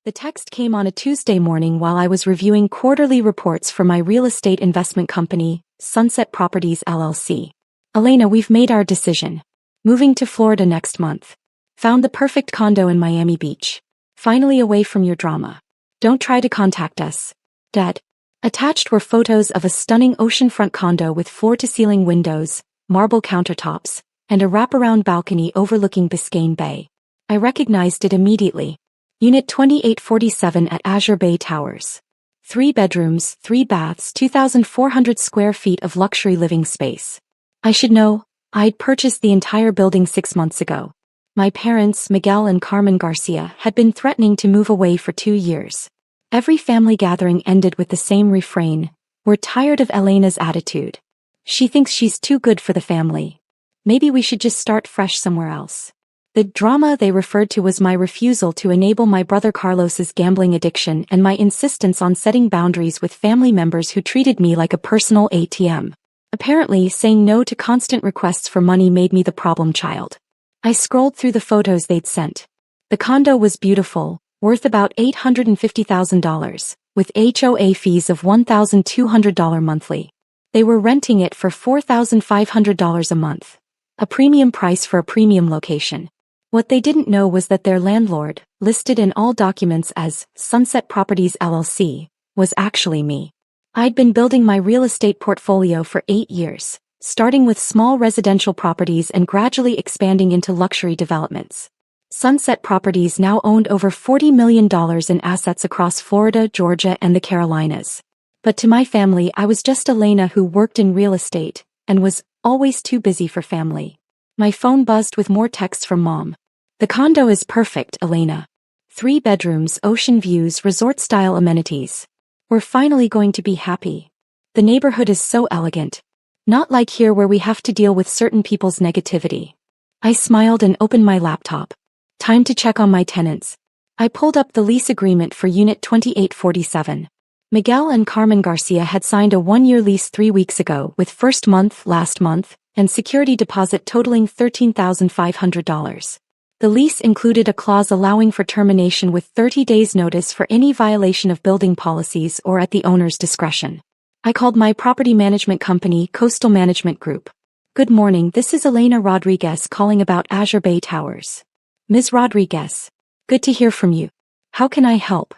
The text came on a Tuesday morning while I was reviewing quarterly reports for my real estate investment company, Sunset Properties LLC. Elena, we've made our decision. Moving to Florida next month. Found the perfect condo in Miami Beach. Finally away from your drama. Don't try to contact us. Dad. Attached were photos of a stunning oceanfront condo with floor-to-ceiling windows, marble countertops, and a wraparound balcony overlooking Biscayne Bay. I recognized it immediately. Unit 2847 at Azure Bay Towers. 3 bedrooms, 3 baths, 2,400 square feet of luxury living space. I should know, I'd purchased the entire building 6 months ago. My parents, Miguel and Carmen Garcia, had been threatening to move away for 2 years. Every family gathering ended with the same refrain: "We're tired of Elena's attitude. She thinks she's too good for the family. Maybe we should just start fresh somewhere else." The drama they referred to was my refusal to enable my brother Carlos's gambling addiction and my insistence on setting boundaries with family members who treated me like a personal ATM. Apparently, saying no to constant requests for money made me the problem child. I scrolled through the photos they'd sent. The condo was beautiful, worth about $850,000, with HOA fees of $1,200 monthly. They were renting it for $4,500 a month. A premium price for a premium location. What they didn't know was that their landlord, listed in all documents as Sunset Properties LLC, was actually me. I'd been building my real estate portfolio for 8 years, starting with small residential properties and gradually expanding into luxury developments. Sunset Properties now owned over $40 million in assets across Florida, Georgia, and the Carolinas. But to my family, I was just Elena who worked in real estate and was always too busy for family. My phone buzzed with more texts from Mom. "The condo is perfect, Elena. 3 bedrooms, ocean views, resort-style amenities. We're finally going to be happy. The neighborhood is so elegant. Not like here where we have to deal with certain people's negativity." I smiled and opened my laptop. Time to check on my tenants. I pulled up the lease agreement for Unit 2847. Miguel and Carmen Garcia had signed a 1-year lease 3 weeks ago with first month last month and security deposit totaling $13,500. The lease included a clause allowing for termination with 30 days notice for any violation of building policies or at the owner's discretion. I called my property management company, Coastal Management Group. "Good morning, this is Elena Rodriguez calling about Azure Bay Towers." "Ms. Rodriguez. Good to hear from you. How can I help?"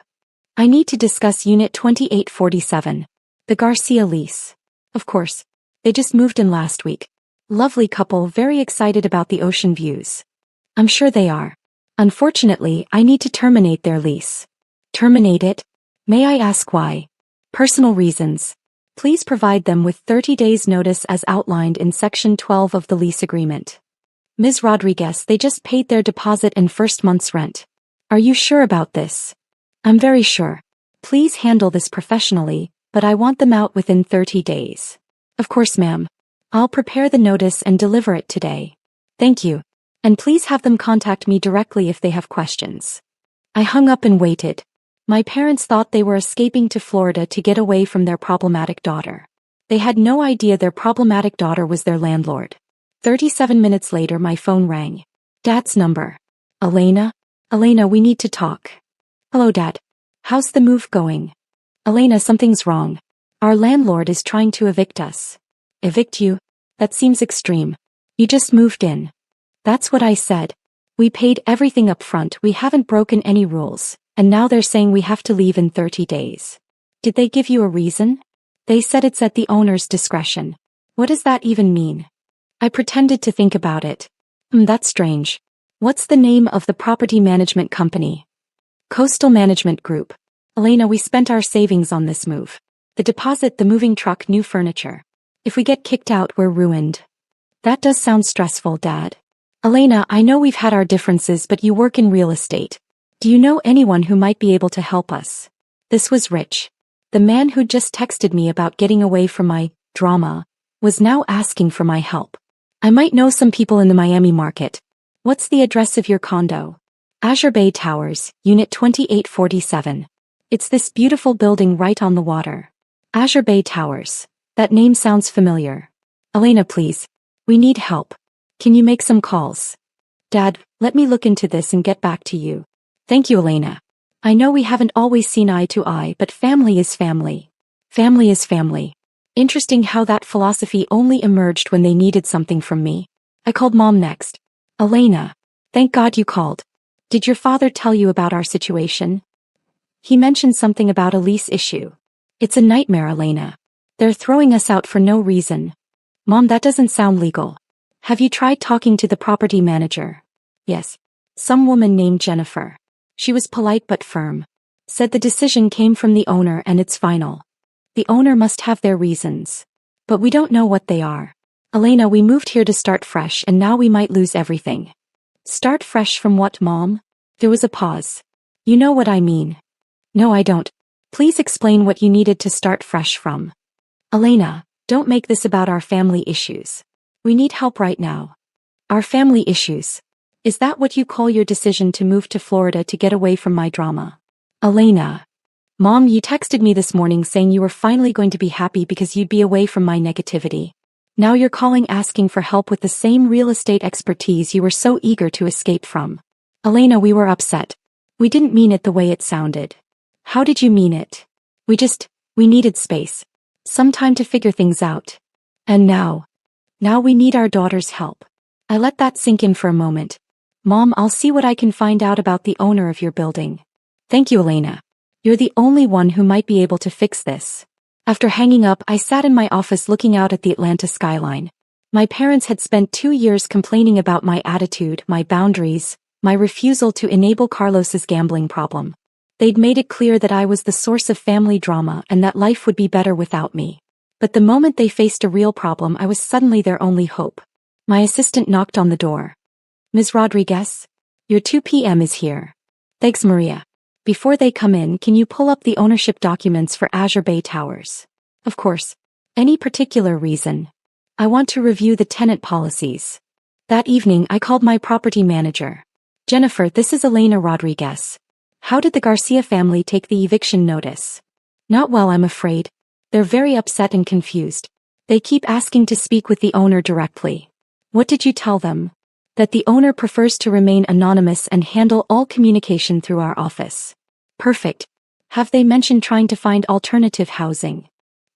"I need to discuss Unit 2847. The Garcia lease." "Of course. They just moved in last week. Lovely couple, very excited about the ocean views." "I'm sure they are. Unfortunately, I need to terminate their lease." "Terminate it? May I ask why?" "Personal reasons. Please provide them with 30 days notice as outlined in Section 12 of the lease agreement." "Ms. Rodriguez, they just paid their deposit and first month's rent. Are you sure about this?" "I'm very sure. Please handle this professionally, but I want them out within 30 days. "Of course, ma'am. I'll prepare the notice and deliver it today." "Thank you. And please have them contact me directly if they have questions." I hung up and waited. My parents thought they were escaping to Florida to get away from their problematic daughter. They had no idea their problematic daughter was their landlord. 37 minutes later, my phone rang. Dad's number. "Elena? Elena, we need to talk." "Hello, Dad. How's the move going?" "Elena, something's wrong. Our landlord is trying to evict us." "Evict you? That seems extreme. You just moved in." "That's what I said. We paid everything up front, we haven't broken any rules, and now they're saying we have to leave in 30 days. "Did they give you a reason?" "They said it's at the owner's discretion." "What does that even mean?" I pretended to think about it. That's strange. What's the name of the property management company?" "Coastal Management Group." "Elena, we spent our savings on this move. The deposit, the moving truck, new furniture. If we get kicked out, we're ruined." "That does sound stressful, Dad." "Elena, I know we've had our differences, but you work in real estate. Do you know anyone who might be able to help us?" This was Rich. The man who'd just texted me about getting away from my drama was now asking for my help. "I might know some people in the Miami market. What's the address of your condo?" "Azure Bay Towers, Unit 2847. It's this beautiful building right on the water." "Azure Bay Towers. That name sounds familiar." "Elena, please. We need help. Can you make some calls?" "Dad, let me look into this and get back to you." "Thank you, Elena." I know we haven't always seen eye to eye, but family is family. Family is family. Interesting how that philosophy only emerged when they needed something from me. I called Mom next. Elena. Thank God you called. Did your father tell you about our situation? He mentioned something about a lease issue. It's a nightmare, Elena. They're throwing us out for no reason. Mom, that doesn't sound legal. Have you tried talking to the property manager? Yes. Some woman named Jennifer. She was polite but firm. Said the decision came from the owner and it's final. The owner must have their reasons. But we don't know what they are. Elena, we moved here to start fresh and now we might lose everything. Start fresh from what, Mom? There was a pause. You know what I mean. No, I don't. Please explain what you needed to start fresh from. Elena, don't make this about our family issues. We need help right now. Our family issues. Is that what you call your decision to move to Florida to get away from my drama? Elena. Mom, you texted me this morning saying you were finally going to be happy because you'd be away from my negativity. Now you're calling asking for help with the same real estate expertise you were so eager to escape from. Elena, we were upset. We didn't mean it the way it sounded. How did you mean it? We needed space. Some time to figure things out. And now we need our daughter's help. I let that sink in for a moment. Mom, I'll see what I can find out about the owner of your building. Thank you, Elena. You're the only one who might be able to fix this. After hanging up, I sat in my office looking out at the Atlanta skyline. My parents had spent 2 years complaining about my attitude, my boundaries, my refusal to enable Carlos's gambling problem. They'd made it clear that I was the source of family drama and that life would be better without me. But the moment they faced a real problem, I was suddenly their only hope. My assistant knocked on the door. Ms. Rodriguez? Your 2 p.m. is here. Thanks, Maria. Before they come in, can you pull up the ownership documents for Azure Bay Towers? Of course. Any particular reason? I want to review the tenant policies. That evening, I called my property manager. Jennifer, this is Elena Rodriguez. How did the Garcia family take the eviction notice? Not well, I'm afraid. They're very upset and confused. They keep asking to speak with the owner directly. What did you tell them? That the owner prefers to remain anonymous and handle all communication through our office. Perfect. Have they mentioned trying to find alternative housing?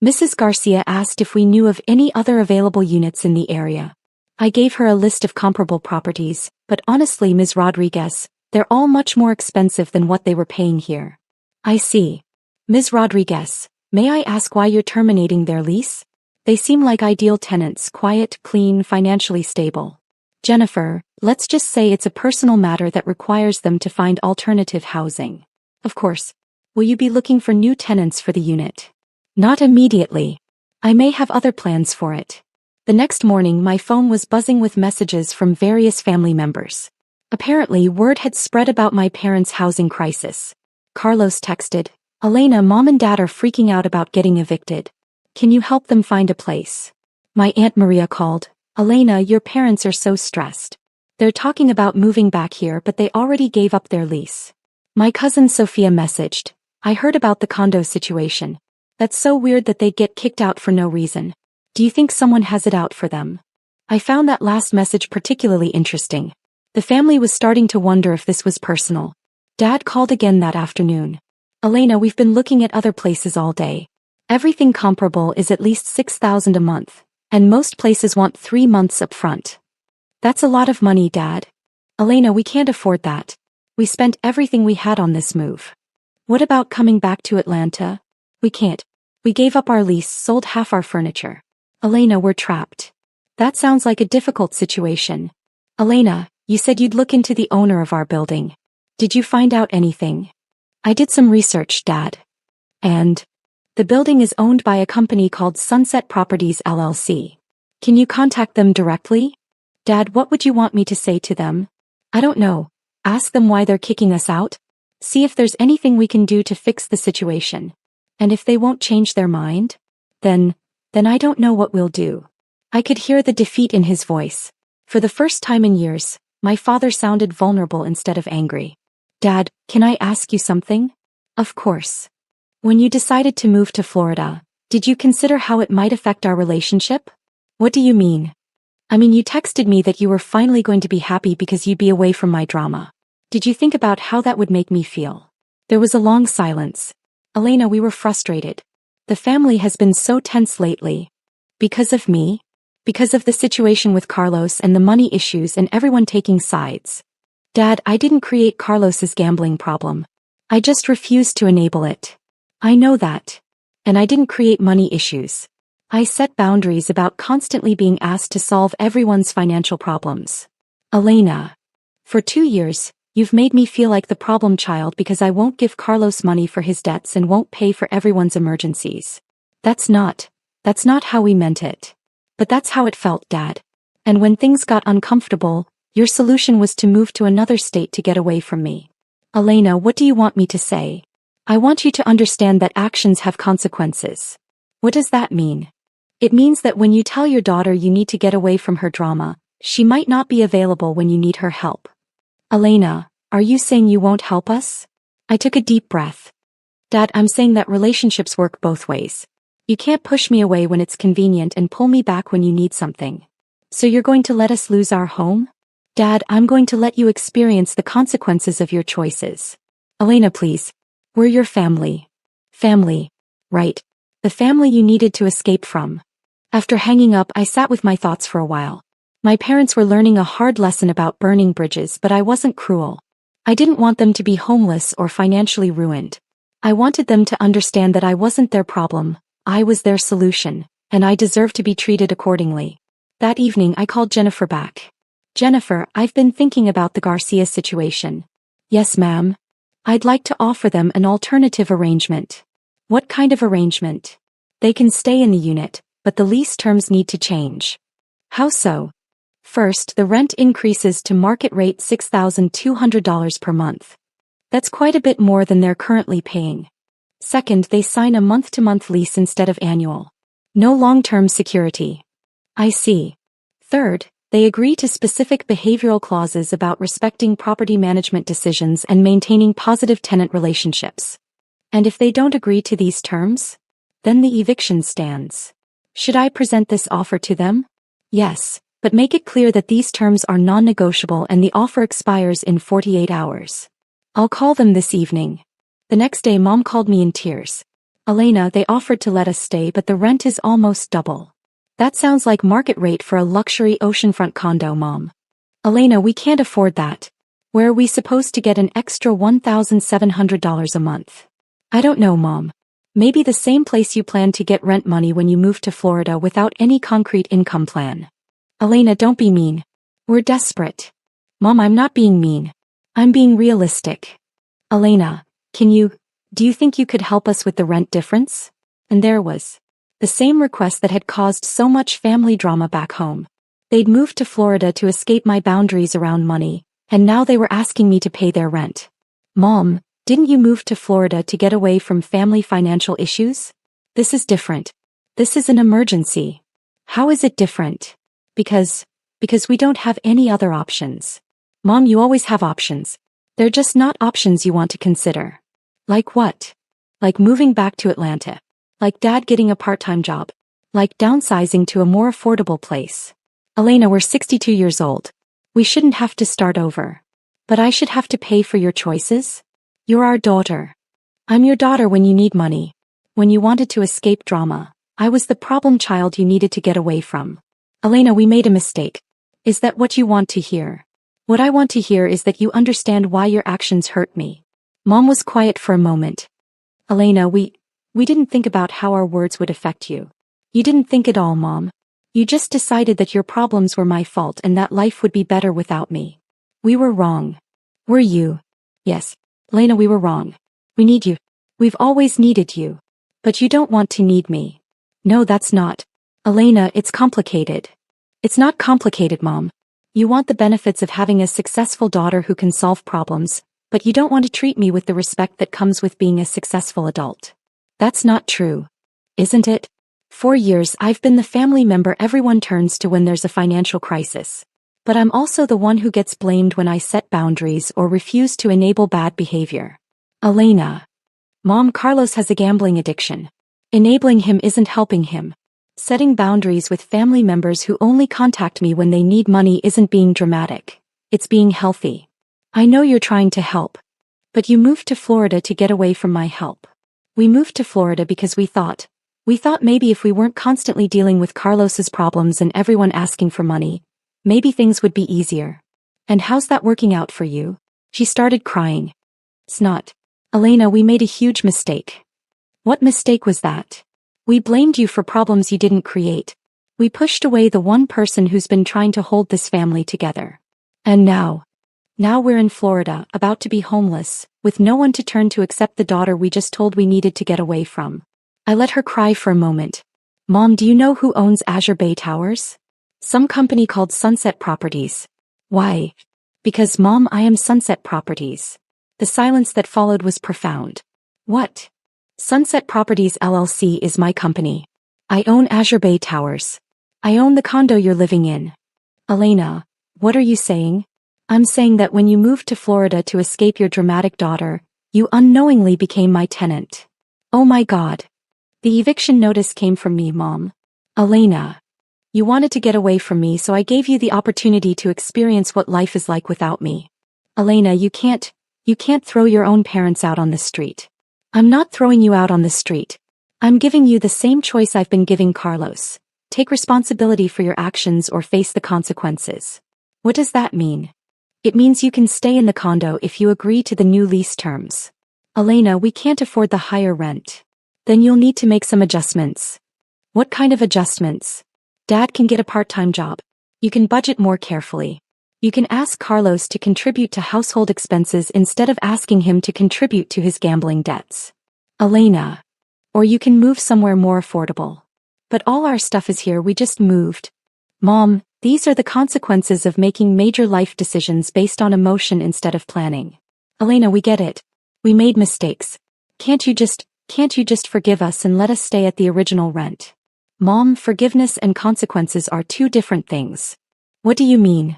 Mrs. Garcia asked if we knew of any other available units in the area. I gave her a list of comparable properties, but honestly, Ms. Rodriguez, they're all much more expensive than what they were paying here. I see. Ms. Rodriguez, may I ask why you're terminating their lease? They seem like ideal tenants, quiet, clean, financially stable. Jennifer, let's just say it's a personal matter that requires them to find alternative housing. Of course. Will you be looking for new tenants for the unit? Not immediately. I may have other plans for it. The next morning, my phone was buzzing with messages from various family members. Apparently, word had spread about my parents' housing crisis. Carlos texted, Elena, Mom and Dad are freaking out about getting evicted. Can you help them find a place? My Aunt Maria called, Elena, your parents are so stressed. They're talking about moving back here, but they already gave up their lease. My cousin Sophia messaged, I heard about the condo situation. That's so weird that they'd get kicked out for no reason. Do you think someone has it out for them? I found that last message particularly interesting. The family was starting to wonder if this was personal. Dad called again that afternoon. Elena, we've been looking at other places all day. Everything comparable is at least $6,000 a month, and most places want 3 months up front. That's a lot of money, Dad. Elena, we can't afford that. We spent everything we had on this move. What about coming back to Atlanta? We can't. We gave up our lease, sold half our furniture. Elena, we're trapped. That sounds like a difficult situation. Elena, you said you'd look into the owner of our building. Did you find out anything? I did some research, Dad. And? The building is owned by a company called Sunset Properties LLC. Can you contact them directly? Dad, what would you want me to say to them? I don't know. Ask them why they're kicking us out? See if there's anything we can do to fix the situation. And if they won't change their mind? Then I don't know what we'll do. I could hear the defeat in his voice. For the first time in years, my father sounded vulnerable instead of angry. Dad, can I ask you something? Of course. When you decided to move to Florida, did you consider how it might affect our relationship? What do you mean? I mean, you texted me that you were finally going to be happy because you'd be away from my drama. Did you think about how that would make me feel? There was a long silence. Elena, we were frustrated. The family has been so tense lately. Because of me? Because of the situation with Carlos and the money issues and everyone taking sides. Dad, I didn't create Carlos's gambling problem. I just refused to enable it. I know that. And I didn't create money issues. I set boundaries about constantly being asked to solve everyone's financial problems. Elena. For 2 years, you've made me feel like the problem child because I won't give Carlos money for his debts and won't pay for everyone's emergencies. That's not how we meant it. But that's how it felt, Dad. And when things got uncomfortable, your solution was to move to another state to get away from me. Elena, what do you want me to say? I want you to understand that actions have consequences. What does that mean? It means that when you tell your daughter you need to get away from her drama, she might not be available when you need her help. Elena, are you saying you won't help us? I took a deep breath. Dad, I'm saying that relationships work both ways. You can't push me away when it's convenient and pull me back when you need something. So you're going to let us lose our home? Dad, I'm going to let you experience the consequences of your choices. Elena, please. We're your family. Family. Right. The family you needed to escape from. After hanging up, I sat with my thoughts for a while. My parents were learning a hard lesson about burning bridges, but I wasn't cruel. I didn't want them to be homeless or financially ruined. I wanted them to understand that I wasn't their problem, I was their solution, and I deserved to be treated accordingly. That evening I called Jennifer back. Jennifer, I've been thinking about the Garcia situation. Yes, ma'am. I'd like to offer them an alternative arrangement. What kind of arrangement? They can stay in the unit, but the lease terms need to change. How so? First, the rent increases to market rate $6,200 per month. That's quite a bit more than they're currently paying. Second, they sign a month-to-month lease instead of annual. No long-term security. I see. Third, they agree to specific behavioral clauses about respecting property management decisions and maintaining positive tenant relationships. And if they don't agree to these terms? Then the eviction stands. Should I present this offer to them? Yes, but make it clear that these terms are non-negotiable and the offer expires in 48 hours. I'll call them this evening. The next day Mom called me in tears. Elena, they offered to let us stay, but the rent is almost double. That sounds like market rate for a luxury oceanfront condo, Mom. Elena, we can't afford that. Where are we supposed to get an extra $1,700 a month? I don't know, Mom. Maybe the same place you plan to get rent money when you move to Florida without any concrete income plan. Elena, don't be mean. We're desperate. Mom, I'm not being mean. I'm being realistic. Elena, do you think you could help us with the rent difference? And there was the same request that had caused so much family drama back home. They'd moved to Florida to escape my boundaries around money, and now they were asking me to pay their rent. Mom, didn't you move to Florida to get away from family financial issues? This is different. This is an emergency. How is it different? Because we don't have any other options. Mom, you always have options. They're just not options you want to consider. Like what? Like moving back to Atlanta. Like Dad getting a part-time job. Like downsizing to a more affordable place. Elena, we're 62 years old. We shouldn't have to start over. But I should have to pay for your choices? You're our daughter. I'm your daughter when you need money. When you wanted to escape drama, I was the problem child you needed to get away from. Elena, we made a mistake. Is that what you want to hear? What I want to hear is that you understand why your actions hurt me. Mom was quiet for a moment. Elena, we didn't think about how our words would affect you. You didn't think at all, Mom. You just decided that your problems were my fault and that life would be better without me. We were wrong. Were you? Yes. Elena, we were wrong. We need you. We've always needed you. But you don't want to need me. No, that's not. Elena, it's complicated. It's not complicated, Mom. You want the benefits of having a successful daughter who can solve problems, but you don't want to treat me with the respect that comes with being a successful adult. That's not true. Isn't it? 4 years I've been the family member everyone turns to when there's a financial crisis. But I'm also the one who gets blamed when I set boundaries or refuse to enable bad behavior. Elena. Mom, Carlos has a gambling addiction. Enabling him isn't helping him. Setting boundaries with family members who only contact me when they need money isn't being dramatic. It's being healthy. I know you're trying to help. But you moved to Florida to get away from my help. We moved to Florida because we thought maybe if we weren't constantly dealing with Carlos's problems and everyone asking for money, maybe things would be easier. And how's that working out for you? She started crying. It's not. Elena, we made a huge mistake. What mistake was that? We blamed you for problems you didn't create. We pushed away the one person who's been trying to hold this family together. And now we're in Florida, about to be homeless, with no one to turn to except the daughter we just told we needed to get away from. I let her cry for a moment. Mom, do you know who owns Azure Bay Towers? Some company called Sunset Properties. Why? Because, Mom, I am Sunset Properties. The silence that followed was profound. What? Sunset Properties LLC is my company. I own Azure Bay Towers. I own the condo you're living in. Elena, what are you saying? I'm saying that when you moved to Florida to escape your dramatic daughter, you unknowingly became my tenant. Oh my God. The eviction notice came from me, Mom. Elena. You wanted to get away from me, so I gave you the opportunity to experience what life is like without me. Elena, you can't throw your own parents out on the street. I'm not throwing you out on the street. I'm giving you the same choice I've been giving Carlos. Take responsibility for your actions or face the consequences. What does that mean? It means you can stay in the condo if you agree to the new lease terms. Elena, we can't afford the higher rent. Then you'll need to make some adjustments. What kind of adjustments? Dad can get a part-time job. You can budget more carefully. You can ask Carlos to contribute to household expenses instead of asking him to contribute to his gambling debts. Elena. Or you can move somewhere more affordable. But all our stuff is here, we just moved. Mom, these are the consequences of making major life decisions based on emotion instead of planning. Elena, we get it. We made mistakes. Can't you just forgive us and let us stay at the original rent? Mom, forgiveness and consequences are two different things. What do you mean?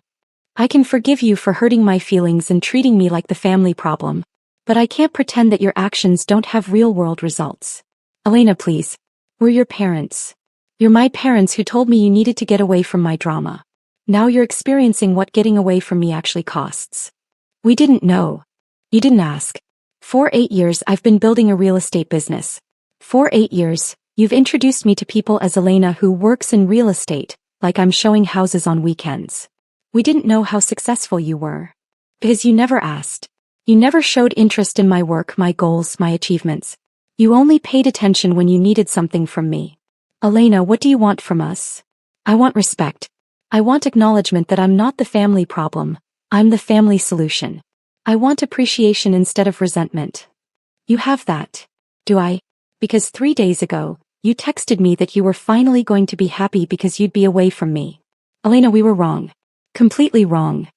I can forgive you for hurting my feelings and treating me like the family problem, but I can't pretend that your actions don't have real-world results. Elena, please. We're your parents. You're my parents who told me you needed to get away from my drama. Now you're experiencing what getting away from me actually costs. We didn't know. You didn't ask. For 8 years I've been building a real estate business. For 8 years, you've introduced me to people as Elena who works in real estate, like I'm showing houses on weekends. We didn't know how successful you were. Because you never asked. You never showed interest in my work, my goals, my achievements. You only paid attention when you needed something from me. Elena, what do you want from us? I want respect. I want acknowledgement that I'm not the family problem, I'm the family solution. I want appreciation instead of resentment. You have that. Do I? Because 3 days ago, you texted me that you were finally going to be happy because you'd be away from me. Elena, we were wrong. Completely wrong.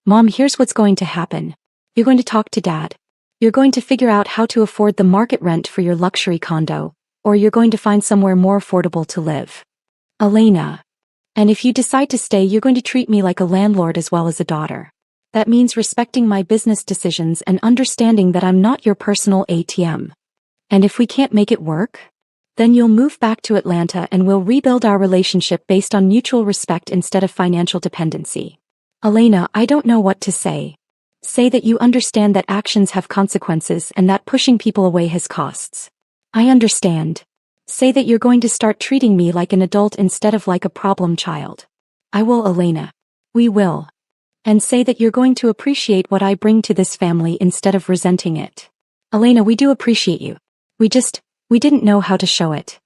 Mom, here's what's going to happen. You're going to talk to Dad. You're going to figure out how to afford the market rent for your luxury condo, or you're going to find somewhere more affordable to live. Elena. And if you decide to stay, you're going to treat me like a landlord as well as a daughter. That means respecting my business decisions and understanding that I'm not your personal ATM. And if we can't make it work, then you'll move back to Atlanta and we'll rebuild our relationship based on mutual respect instead of financial dependency. Elena, I don't know what to say. Say that you understand that actions have consequences and that pushing people away has costs. I understand. Say that you're going to start treating me like an adult instead of like a problem child. I will, Elena. We will. And say that you're going to appreciate what I bring to this family instead of resenting it. Elena, we do appreciate you. We didn't know how to show it.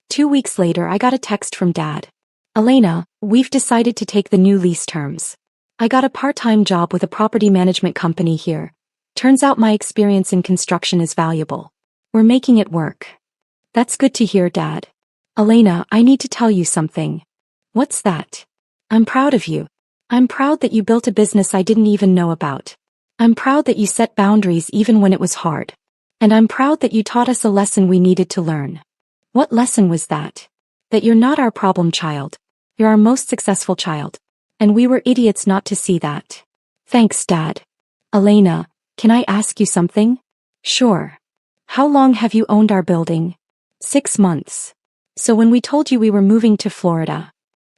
2 weeks later I got a text from Dad. Elena, we've decided to take the new lease terms. I got a part-time job with a property management company here. Turns out my experience in construction is valuable. We're making it work. That's good to hear, Dad. Elena, I need to tell you something. What's that? I'm proud of you. I'm proud that you built a business I didn't even know about. I'm proud that you set boundaries even when it was hard. And I'm proud that you taught us a lesson we needed to learn. What lesson was that? That you're not our problem child. You're our most successful child. And we were idiots not to see that. Thanks, Dad. Elena, can I ask you something? Sure. How long have you owned our building? 6 months. So when we told you we were moving to Florida,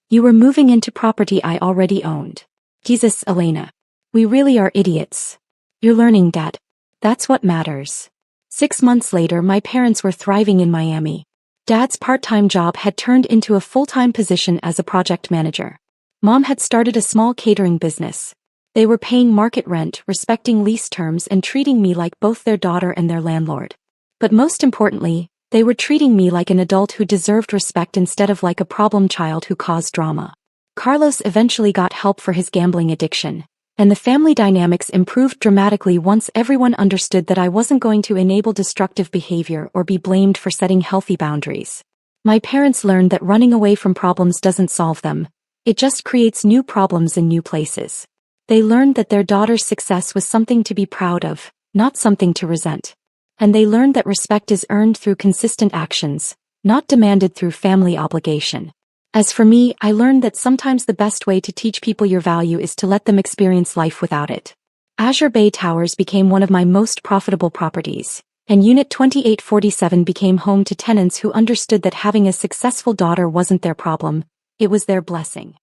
you were moving into property I already owned. Jesus, Elena. We really are idiots. You're learning, Dad. That's what matters. 6 months later, my parents were thriving in Miami. Dad's part-time job had turned into a full-time position as a project manager. Mom had started a small catering business. They were paying market rent, respecting lease terms, and treating me like both their daughter and their landlord. But most importantly, they were treating me like an adult who deserved respect instead of like a problem child who caused drama. Carlos eventually got help for his gambling addiction, and the family dynamics improved dramatically once everyone understood that I wasn't going to enable destructive behavior or be blamed for setting healthy boundaries. My parents learned that running away from problems doesn't solve them, it just creates new problems in new places. They learned that their daughter's success was something to be proud of, not something to resent. And they learned that respect is earned through consistent actions, not demanded through family obligation. As for me, I learned that sometimes the best way to teach people your value is to let them experience life without it. Azure Bay Towers became one of my most profitable properties, and Unit 2847 became home to tenants who understood that having a successful daughter wasn't their problem, it was their blessing.